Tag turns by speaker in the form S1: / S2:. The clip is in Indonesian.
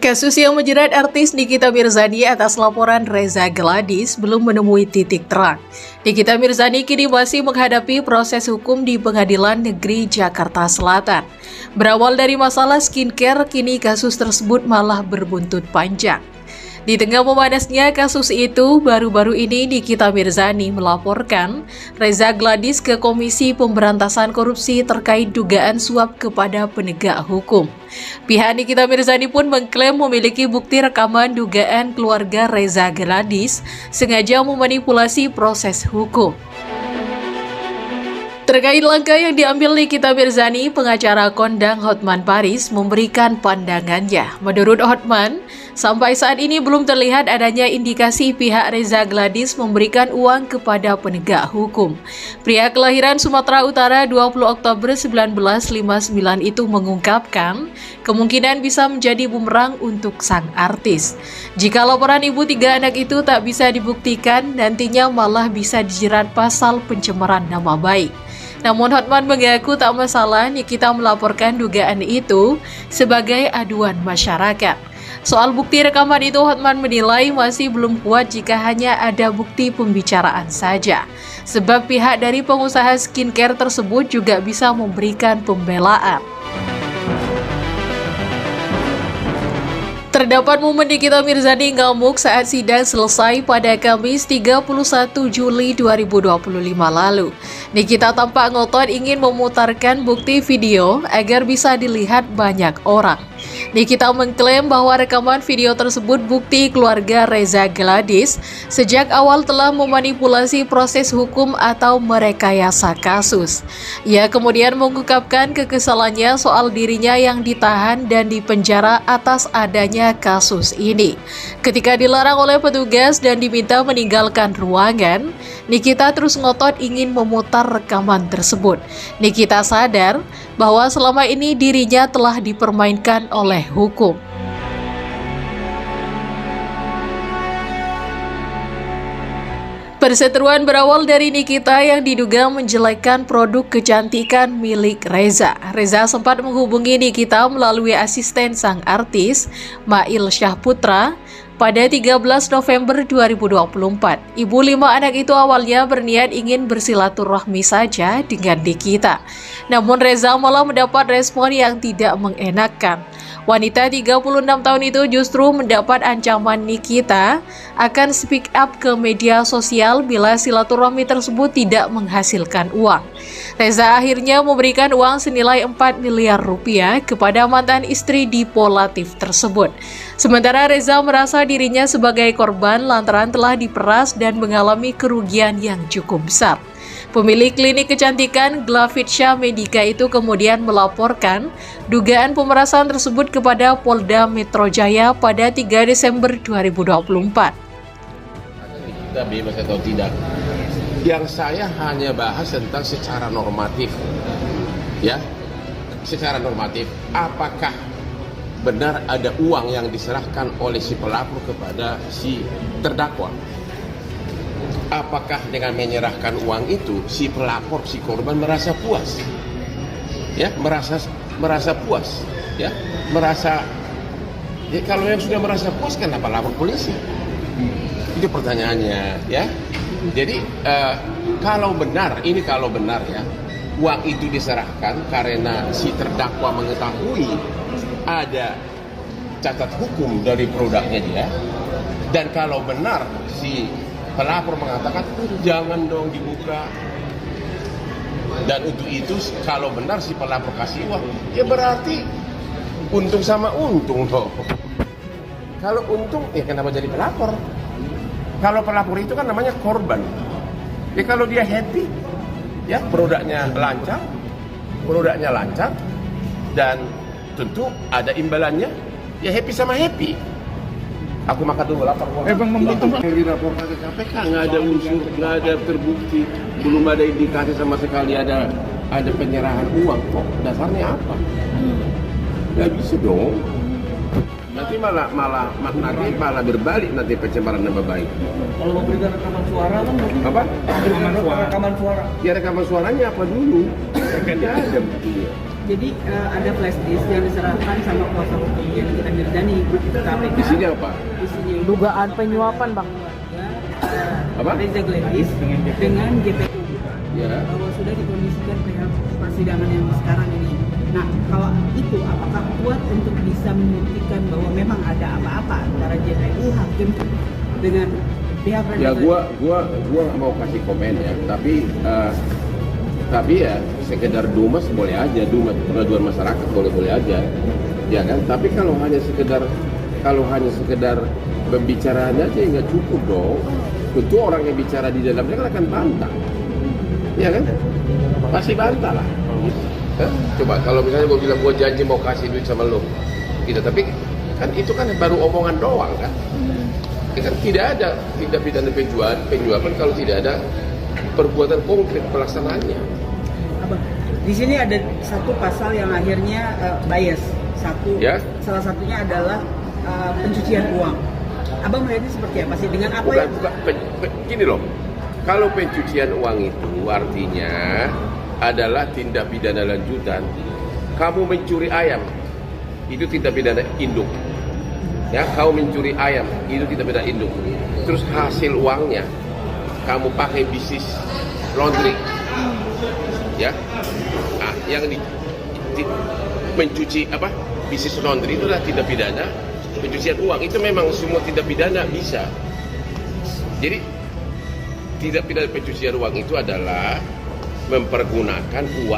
S1: Kasus yang menjerat artis Nikita Mirzani atas laporan Reza Gladys belum menemui titik terang. Nikita Mirzani kini masih menghadapi proses hukum di Pengadilan Negeri Jakarta Selatan. Berawal dari masalah skincare, kini kasus tersebut malah berbuntut panjang. Di tengah memanasnya kasus itu, baru-baru ini Nikita Mirzani melaporkan Reza Gladys ke Komisi Pemberantasan Korupsi terkait dugaan suap kepada penegak hukum. Pihak Nikita Mirzani pun mengklaim memiliki bukti rekaman dugaan keluarga Reza Gladys sengaja memanipulasi proses hukum. Terkait langkah yang diambil Nikita Mirzani, pengacara kondang Hotman Paris memberikan pandangannya. Menurut Hotman, sampai saat ini belum terlihat adanya indikasi pihak Reza Gladys memberikan uang kepada penegak hukum. Pria kelahiran Sumatera Utara 20 Oktober 1959 itu mengungkapkan kemungkinan bisa menjadi bumerang untuk sang artis. Jika laporan ibu tiga anak itu tak bisa dibuktikan, nantinya malah bisa dijerat pasal pencemaran nama baik. Namun Hotman mengaku tak masalah Nikita melaporkan dugaan itu sebagai aduan masyarakat. Soal bukti rekaman itu, Hotman menilai masih belum kuat jika hanya ada bukti pembicaraan saja. Sebab pihak dari pengusaha skincare tersebut juga bisa memberikan pembelaan. Terdapat momen Nikita Mirzani ngamuk saat sidang selesai pada Kamis 31 Juli 2025 lalu. Nikita tampak ngotot ingin memutarkan bukti video agar bisa dilihat banyak orang. Nikita mengklaim bahwa rekaman video tersebut bukti keluarga Reza Gladys sejak awal telah memanipulasi proses hukum atau merekayasa kasus. Ia kemudian mengungkapkan kekesalannya soal dirinya yang ditahan dan dipenjara atas adanya kasus ini. Ketika dilarang oleh petugas dan diminta meninggalkan ruangan, Nikita terus ngotot ingin memutar rekaman tersebut. Nikita sadar bahwa selama ini dirinya telah dipermainkan oleh hukum. Perseteruan berawal dari Nikita yang diduga menjelekkan produk kecantikan milik Reza. Reza sempat menghubungi Nikita melalui asisten sang artis, Mail Syahputra, pada 13 November 2024. Ibu 5 anak itu awalnya berniat ingin bersilaturahmi saja dengan Nikita. Namun Reza malah mendapat respon yang tidak mengenakan. Wanita 36 tahun itu justru mendapat ancaman Nikita akan speak up ke media sosial bila silaturahmi tersebut tidak menghasilkan uang. Reza akhirnya memberikan uang senilai 4 miliar rupiah kepada mantan istri Dipo Latif tersebut. Sementara Reza merasa dirinya sebagai korban lantaran telah diperas dan mengalami kerugian yang cukup besar. Pemilik klinik kecantikan Glavitsha Medica itu kemudian melaporkan dugaan pemerasan tersebut kepada Polda Metro Jaya pada 3 Desember 2024.
S2: Kita bebas atau tidak? Yang saya hanya bahas tentang secara normatif, ya, secara normatif. Apakah benar ada uang yang diserahkan oleh si pelapor kepada si terdakwa? Apakah dengan menyerahkan uang itu si pelapor, si korban merasa puas? Ya, merasa puas, ya, merasa. Ya, kalau yang sudah merasa puas, kenapa lapor polisi? Itu pertanyaannya, ya. Jadi kalau benar ya, uang itu diserahkan karena si terdakwa mengetahui ada cacat hukum dari produknya dia, dan kalau benar si pelapor mengatakan jangan dong dibuka, dan untuk itu kalau benar si pelapor kasih uang, ya berarti untung sama untung toh. Kalau untung, ya kenapa jadi pelapor? Kalau pelapor itu kan namanya korban. Ya kalau dia happy, ya produknya lancar, dan tentu ada imbalannya, ya happy sama happy. Aku makan dulu lapar.
S3: Bang,
S2: yang dilaporkan ke KPK nggak ada unsur, nggak ada terbukti, belum ada indikasi sama sekali ada penyerahan uang. Kok dasarnya apa? Nggak bisa dong. Nanti malah berbalik nanti pencemaran nama baik.
S3: Kalau memberikan rekaman suara kan mungkin
S2: Apa?
S3: rekaman suara.
S2: Ya rekaman suaranya apa dulu? Kan dia ada buktinya.
S4: Jadi ada flash disk yang diserahkan sama kuasa hukum yang kita Mirdani ke KPK.
S2: Di sini apa?
S4: Isinya
S5: Dugaan penyuapan, Bang.
S2: Apa?
S4: Reza Gladys dengan GPU
S2: Ya.
S4: bahwa sudah dikondisikan pihak persidangan yang sekarang ini. Nah, kalau itu apakah kuat untuk bisa membuktikan bahwa memang ada apa-apa antara GPU hakim dengan pihak Reza
S2: Ya
S4: Gladys?
S2: gua nggak mau kasih komen ya, tapi ya sekedar dumas boleh aja, dumas pengaduan masyarakat boleh aja, ya kan. Tapi kalau hanya sekedar pembicaraan aja nggak cukup dong. Tentu orang yang bicara di dalamnya kan akan bantah, ya kan? Pasti bantah lah. Coba kalau misalnya gue bilang gue janji mau kasih duit sama lo, gitu. Tapi kan itu kan baru omongan doang kan. Kan tidak ada tindak pidana penjualan kalau tidak ada perbuatan konkret pelaksanaannya.
S4: Abang, di sini ada satu pasal yang akhirnya bias.
S2: Ya.
S4: Salah satunya adalah pencucian uang. Abang melihatnya seperti apa sih dengan apa yang
S2: Gini loh, kalau pencucian uang itu artinya adalah tindak pidana lanjutan. Kamu mencuri ayam, itu tindak pidana induk. Ya, kamu mencuri ayam, itu tindak pidana induk. Terus hasil uangnya kamu pakai bisnis laundry, ya. Nah, yang mencuci bisnis laundry itu adalah tindak pidana pencucian uang. Itu memang semua tindak pidana bisa. Jadi tindak pidana pencucian uang itu adalah mempergunakan uang